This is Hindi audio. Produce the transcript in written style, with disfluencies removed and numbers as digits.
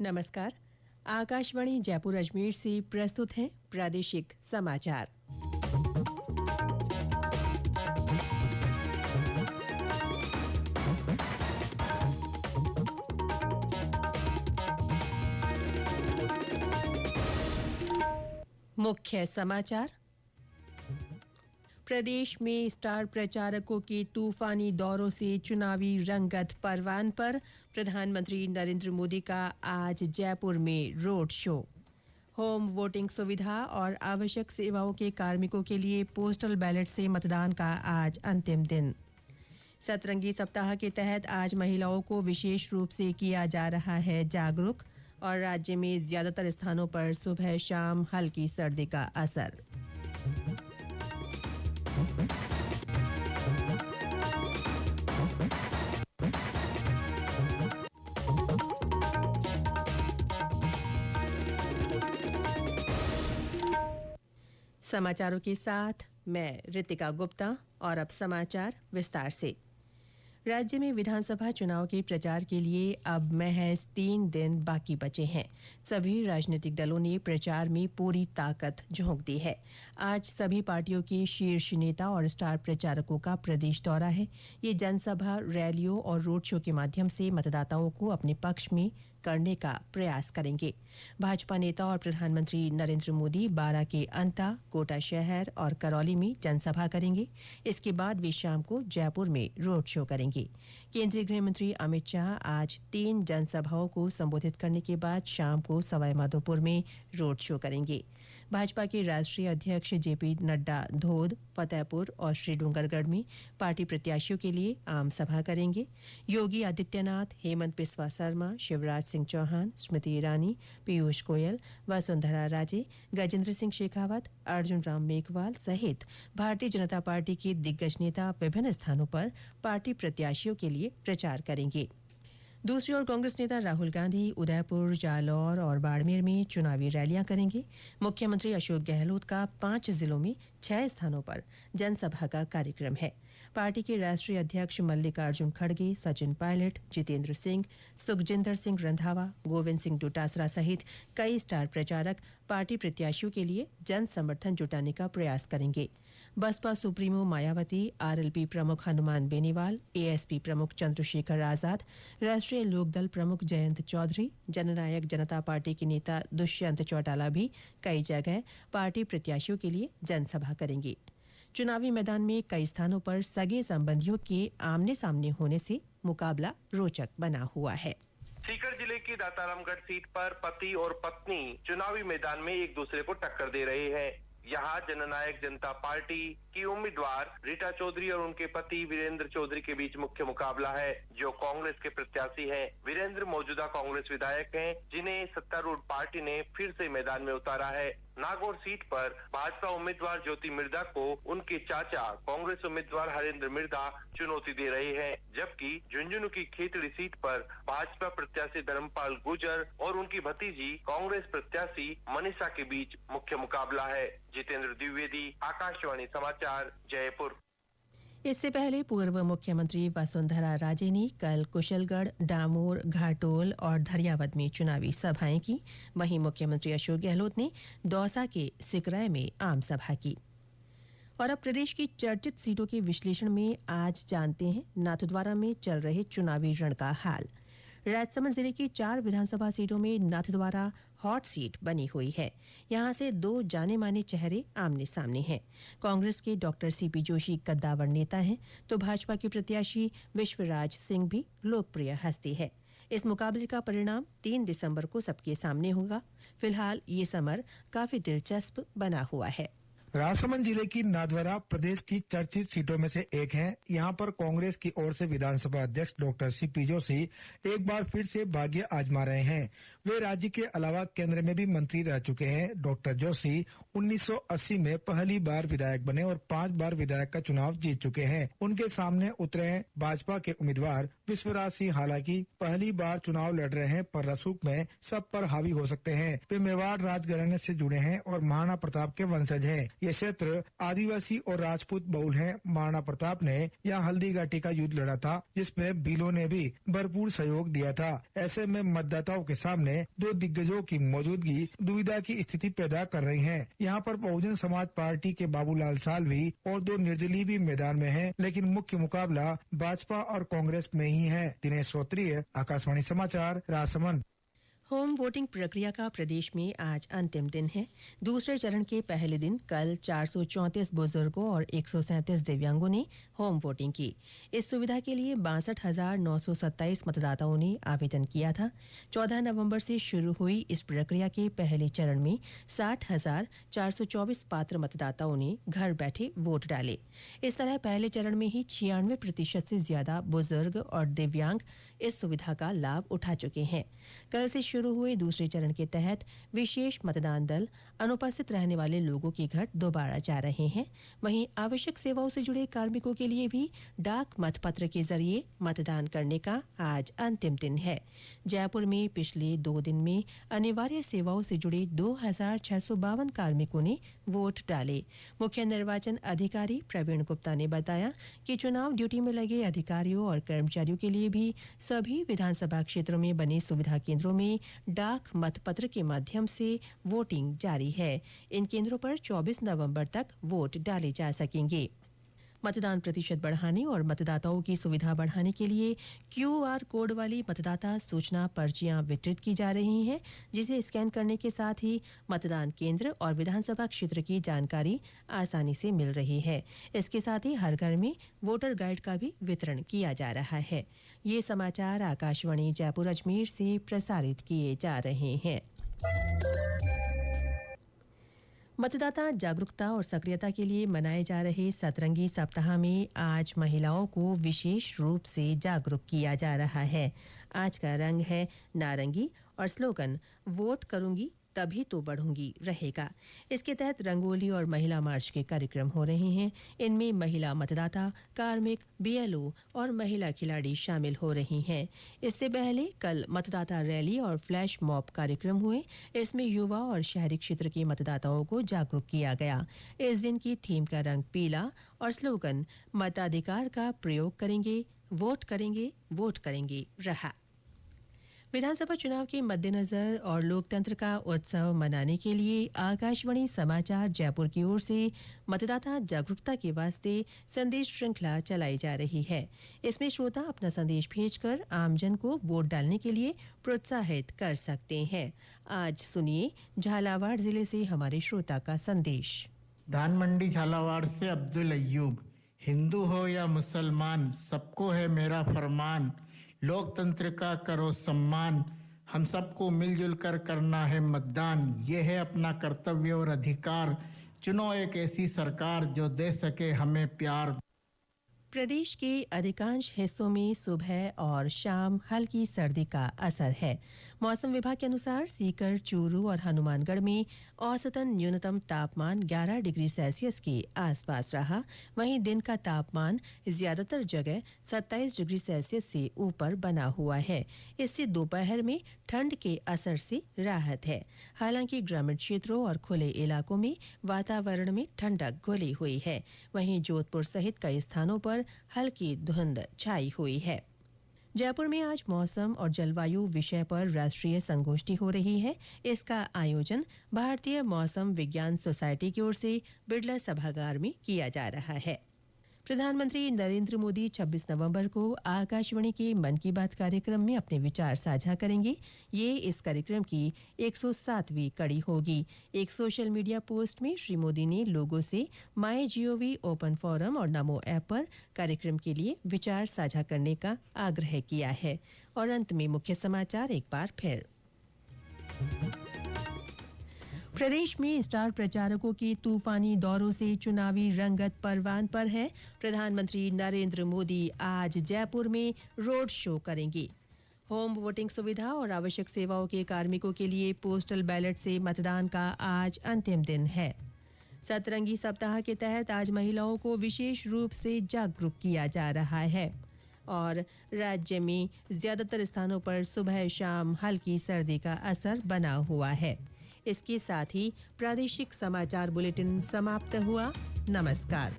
नमस्कार। आकाशवाणी जयपुर अजमेर से प्रस्तुत हैं प्रादेशिक समाचार। मुख्य समाचार। प्रदेश में स्टार प्रचारकों के तूफानी दौरों से चुनावी रंगत परवान पर। प्रधानमंत्री नरेंद्र मोदी का आज जयपुर में रोड शो। होम वोटिंग सुविधा और आवश्यक सेवाओं के कार्मिकों के लिए पोस्टल बैलेट से मतदान का आज अंतिम दिन। सतरंगी सप्ताह के तहत आज महिलाओं को विशेष रूप से किया जा रहा है जागरूक। और राज्य में ज्यादातर स्थानों पर सुबह शाम हल्की सर्दी का असर। समाचारों के साथ मैं रितिका गुप्ता। और अब समाचार विस्तार से। राज्य में विधानसभा चुनाव के प्रचार के लिए अब महज 3 दिन बाकी बचे हैं। सभी राजनीतिक दलों ने प्रचार में पूरी ताकत झोंक दी है। आज सभी पार्टियों के शीर्ष नेता और स्टार प्रचारकों का प्रदेश दौरा है। ये जनसभा, रैलियों और रोड शो के माध्यम से मतदाताओं को अपने पक्ष में करने का प्रयास करेंगे। भाजपा नेता और प्रधानमंत्री नरेंद्र मोदी बारां के अंता, कोटा शहर और करौली में जनसभा करेंगे। इसके बाद वे शाम को जयपुर में रोड शो करेंगे। केंद्रीय गृह मंत्री अमित शाह आज 3 जनसभाओं को संबोधित करने के बाद शाम को सवाईमाधोपुर में रोड शो करेंगे। भाजपा के राष्ट्रीय अध्यक्ष जेपी नड्डा धोद, फतेहपुर और श्रीडूंगरगढ़ में पार्टी प्रत्याशियों के लिए आम सभा करेंगे। योगी आदित्यनाथ, हेमंत बिस्वा शर्मा, शिवराज सिंह चौहान, स्मृति ईरानी, पीयूष गोयल, वसुंधरा राजे, गजेंद्र सिंह शेखावत, अर्जुन राम मेघवाल सहित भारतीय जनता पार्टी के दिग्गज नेता विभिन्न स्थानों पर पार्टी प्रत्याशियों के लिए प्रचार करेंगे। दूसरी ओर कांग्रेस नेता राहुल गांधी उदयपुर, जालौर और बाड़मेर में चुनावी रैलियां करेंगे। मुख्यमंत्री अशोक गहलोत का 5 जिलों में 6 स्थानों पर जनसभा का कार्यक्रम है। पार्टी के राष्ट्रीय अध्यक्ष मल्लिकार्जुन खड़गे, सचिन पायलट, जितेंद्र सिंह, सुखजिंदर सिंह रंधावा, गोविंद सिंह डोटासरा सहित कई स्टार प्रचारक पार्टी प्रत्याशियों के लिए जन समर्थन जुटाने का प्रयास करेंगे। बसपा सुप्रीमो मायावती, आरएलपी प्रमुख हनुमान बेनीवाल, एएसपी प्रमुख चंद्रशेखर आजाद, राष्ट्रीय लोकदल प्रमुख जयंत चौधरी, जननायक जनता पार्टी के नेता दुष्यंत चौटाला भी कई जगह पार्टी प्रत्याशियों के लिए जनसभा करेंगे। चुनावी मैदान में कई स्थानों पर सगे संबंधियों के आमने सामने होने से मुकाबला रोचक बना हुआ है। सीकर जिले की दातारामगढ़ सीट पर पति और पत्नी चुनावी मैदान में एक दूसरे को टक्कर दे रहे हैं। यहाँ जननायक जनता पार्टी की उम्मीदवार रीटा चौधरी और उनके पति वीरेंद्र चौधरी के बीच मुख्य मुकाबला है, जो कांग्रेस के प्रत्याशी हैं। वीरेंद्र मौजूदा कांग्रेस विधायक हैं, जिन्हें सत्तारूढ़ पार्टी ने फिर से मैदान में उतारा है। नागौर सीट पर भाजपा उम्मीदवार ज्योति मिर्धा को उनके चाचा कांग्रेस उम्मीदवार हरेंद्र मिर्धा चुनौती दे रहे हैं, जबकि झुंझुनू की खेतड़ी सीट पर भाजपा प्रत्याशी धर्मपाल गुर्जर और उनकी भतीजी कांग्रेस प्रत्याशी मनीषा के बीच मुख्य मुकाबला है। जितेंद्र द्विवेदी, आकाशवाणी समाचार, जयपुर। इससे पहले पूर्व मुख्यमंत्री वसुंधरा राजे ने कल कुशलगढ़, डामोर, घाटोल और धरियावद में चुनावी सभाएं की। वहीं मुख्यमंत्री अशोक गहलोत ने दौसा के सिकराय में आम सभा की। और अब प्रदेश की चर्चित सीटों के विश्लेषण में आज जानते हैं नाथद्वारा में चल रहे चुनावी रण का हाल। राजसमंद जिले की 4 विधानसभा सीटों में नाथद्वारा हॉट सीट बनी हुई है। यहां से 2 जाने माने चेहरे आमने सामने हैं। कांग्रेस के डॉक्टर सीपी जोशी कद्दावर नेता हैं, तो भाजपा के प्रत्याशी विश्वराज सिंह भी लोकप्रिय हस्ती है। इस मुकाबले का परिणाम 3 दिसंबर को सबके सामने होगा। फिलहाल ये समर काफी दिलचस्प बना हुआ है। राजसमंद जिले की नाथद्वारा प्रदेश की चर्चित सीटों में से एक है। यहाँ पर कांग्रेस की ओर से विधानसभा अध्यक्ष डॉक्टर सीपी जोशी एक बार फिर से भाग्य आजमा रहे हैं। वे राज्य के अलावा केंद्र में भी मंत्री रह चुके हैं। डॉक्टर जोशी 1980 में पहली बार विधायक बने और 5 बार विधायक का चुनाव जीत चुके हैं। उनके सामने उतरे हैं भाजपा के उम्मीदवार विश्वराज सिंह। हालांकि पहली बार चुनाव लड़ रहे हैं, पर रसूख में सब पर हावी हो सकते हैं। वे मेवाड़ राजघराने से जुड़े हैं और महाराणा प्रताप के वंशज हैं। ये क्षेत्र आदिवासी और राजपूत बहुल हैं। महाराणा प्रताप ने यहाँ हल्दी घाटी का युद्ध लड़ा था, जिसमें भीलों ने भी भरपूर सहयोग दिया था। ऐसे में मतदाताओं के सामने दो दिग्गजों की मौजूदगी दुविधा की स्थिति पैदा कर रही है। यहाँ पर बहुजन समाज पार्टी के बाबूलाल साल्वी और दो निर्दलीय भी मैदान में हैं, लेकिन मुख्य मुकाबला भाजपा और कांग्रेस में ही है। दिनेश श्रोत्रिय, आकाशवाणी समाचार, राजसमंद। होम वोटिंग प्रक्रिया का प्रदेश में आज अंतिम दिन है। दूसरे चरण के पहले दिन कल 434 बुजुर्गों और 137 दिव्यांगों ने होम वोटिंग की। इस सुविधा के लिए 62,927 मतदाताओं ने आवेदन किया था। 14 नवंबर से शुरू हुई इस प्रक्रिया के पहले चरण में 60,424 पात्र मतदाताओं ने घर बैठे वोट डाले। इस तरह पहले चरण में ही 96% से ज्यादा बुजुर्ग और दिव्यांग इस सुविधा का लाभ उठा चुके हैं। कल से शुरू हुए दूसरे चरण के तहत विशेष मतदान दल अनुपस्थित रहने वाले लोगों के घर दोबारा जा रहे हैं। वहीं आवश्यक सेवाओं से जुड़े कार्मिकों के लिए भी डाक मतपत्र के जरिए मतदान करने का आज अंतिम दिन है। जयपुर में पिछले 2 दिन में अनिवार्य सेवाओं से जुड़े 2,652 कार्मिकों ने वोट डाले। मुख्य निर्वाचन अधिकारी प्रवीण गुप्ता ने बताया कि चुनाव ड्यूटी में लगे अधिकारियों और कर्मचारियों के लिए भी सभी विधानसभा क्षेत्रों में बने सुविधा केंद्रों में डाक मतपत्र के माध्यम से वोटिंग जारी है। इन केंद्रों पर 24 नवंबर तक वोट डाले जा सकेंगे। मतदान प्रतिशत बढ़ाने और मतदाताओं की सुविधा बढ़ाने के लिए QR कोड वाली मतदाता सूचना पर्चियां वितरित की जा रही हैं, जिसे स्कैन करने के साथ ही मतदान केंद्र और विधानसभा क्षेत्र की जानकारी आसानी से मिल रही है। इसके साथ ही हर घर में वोटर गाइड का भी वितरण किया जा रहा है। ये समाचार आकाशवाणी जयपुर अजमेर से प्रसारित किए जा रहे हैं। मतदाता जागरूकता और सक्रियता के लिए मनाए जा रहे सतरंगी सप्ताह में आज महिलाओं को विशेष रूप से जागरूक किया जा रहा है। आज का रंग है नारंगी और स्लोगन वोट करूंगी तभी तो बढ़ूंगी रहेगा। इसके तहत रंगोली और महिला मार्च के कार्यक्रम हो रहे हैं। इनमें महिला मतदाता, कार्मिक, BLO और महिला खिलाड़ी शामिल हो रही हैं। इससे पहले कल मतदाता रैली और फ्लैश मॉब कार्यक्रम हुए। इसमें युवा और शहरी क्षेत्र के मतदाताओं को जागरूक किया गया। इस दिन की थीम का रंग पीला और स्लोगन मताधिकार का प्रयोग करेंगे, वोट करेंगे रहा। विधानसभा चुनाव के मद्देनजर और लोकतंत्र का उत्सव मनाने के लिए आकाशवाणी समाचार जयपुर की ओर से मतदाता जागरूकता के वास्ते संदेश श्रृंखला चलाई जा रही है। इसमें श्रोता अपना संदेश भेजकर आमजन को वोट डालने के लिए प्रोत्साहित कर सकते हैं। आज सुनिए झालावाड़ जिले से हमारे श्रोता का संदेश। धान मंडी झालावाड़ से अब्दुल अय्यूब। हिंदू हो या मुसलमान, सबको है मेरा फरमान, लोकतंत्र का करो सम्मान, हम सबको मिलजुल कर करना है मतदान, ये है अपना कर्तव्य और अधिकार, चुनो एक ऐसी सरकार जो दे सके हमें प्यार। प्रदेश के अधिकांश हिस्सों में सुबह और शाम हल्की सर्दी का असर है। मौसम विभाग के अनुसार सीकर, चूरू और हनुमानगढ़ में औसतन न्यूनतम तापमान 11 डिग्री सेल्सियस के आसपास रहा। वहीं दिन का तापमान ज्यादातर जगह 27 डिग्री सेल्सियस से ऊपर बना हुआ है। इससे दोपहर में ठंड के असर से राहत है। हालांकि ग्रामीण क्षेत्रों और खुले इलाकों में वातावरण में ठंडक घुली हुई है। वहीं जोधपुर सहित कई स्थानों पर हल्की धुंध छाई हुई है। जयपुर में आज मौसम और जलवायु विषय पर राष्ट्रीय संगोष्ठी हो रही है। इसका आयोजन भारतीय मौसम विज्ञान सोसाइटी की ओर से बिड़ला सभागार में किया जा रहा है। प्रधानमंत्री नरेंद्र मोदी 26 नवंबर को आकाशवाणी के मन की बात कार्यक्रम में अपने विचार साझा करेंगे। ये इस कार्यक्रम की 107वीं कड़ी होगी। एक सोशल मीडिया पोस्ट में श्री मोदी ने लोगों से MyGov ओपन फोरम और नमो ऐप पर कार्यक्रम के लिए विचार साझा करने का आग्रह किया है। और अंत में मुख्य समाचार एक बार फिर। प्रदेश में स्टार प्रचारकों के तूफानी दौरों से चुनावी रंगत परवान पर है। प्रधानमंत्री नरेंद्र मोदी आज जयपुर में रोड शो करेंगे। होम वोटिंग सुविधा और आवश्यक सेवाओं के कार्मिकों के लिए पोस्टल बैलेट से मतदान का आज अंतिम दिन है। सतरंगी सप्ताह के तहत आज महिलाओं को विशेष रूप से जागरूक किया जा रहा है। और राज्य में ज्यादातर स्थानों पर सुबह शाम हल्की सर्दी का असर बना हुआ है। इसके साथ ही प्रादेशिक समाचार बुलेटिन समाप्त हुआ। नमस्कार।